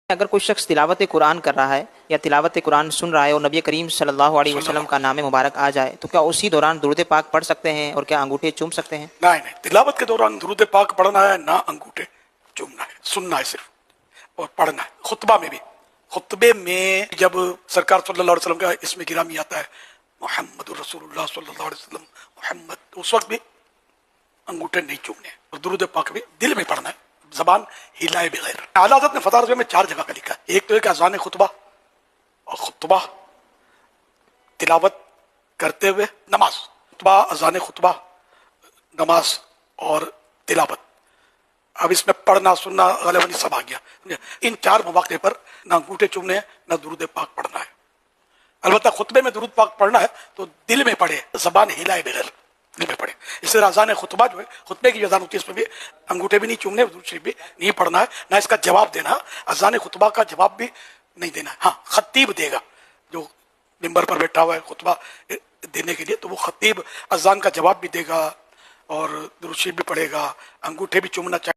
اگر کوئی شخص تلاوت قرآن کر رہا ہے یا تلاوت قرآن سن رہا ہے اور نبی کریم صلی اللہ علیہ وسلم کا نام مبارک آ جائے تو کیا اسی دوران درود پاک پڑھ سکتے ہیں اور کیا انگوٹھے چوم سکتے ہیں؟ نہیں، تلاوت کے دوران درود پاک پڑھنا ہے، نہ انگوٹھے چومنا ہے، سننا ہے صرف اور پڑھنا ہے۔ خطبہ میں بھی، خطبے میں جب سرکار صلی اللہ علیہ وسلم کا اسم گرامی آتا ہے محمد رسول اللہ صلی اللہ علیہ وسلم محمد، اس وقت بھی انگوٹھے نہیں چومنے ہیں اور درود پاک بھی دل میں پڑھنا ہے، زبان ہلائے بغیر۔ اعلیٰ حضرت نے فتح رضویہ میں 4 جگہ کا لکھا ہے، ایک تو ایک اذان خطبہ اور خطبہ تلاوت کرتے ہوئے نماز، خطبہ اذان خطبہ نماز اور تلاوت۔ اب اس میں پڑھنا سننا غالباً سب آ گیا۔ ان 4 مواقع پر نہ انگوٹھے چومنے ہیں نہ درود پاک پڑھنا ہے۔ البتہ خطبے میں درود پاک پڑھنا ہے تو دل میں پڑھے، زبان ہلائے بغیر دل میں پڑھے۔ اس طرح اذان خطبہ جو ہے، خطبے کی اذان ہوتی ہے، اس میں بھی انگوٹھے بھی نہیں چومنے، درود شریف بھی نہیں پڑھنا ہے، نہ اس کا جواب دینا۔ اذان خطبہ کا جواب بھی نہیں دینا ہے۔ ہاں، خطیب دے گا، جو ممبر پر بیٹھا ہوا ہے خطبہ دینے کے لیے، تو وہ خطیب اذان کا جواب بھی دے گا اور درود شریف بھی پڑھے گا، انگوٹھے بھی چومنا چاہیے۔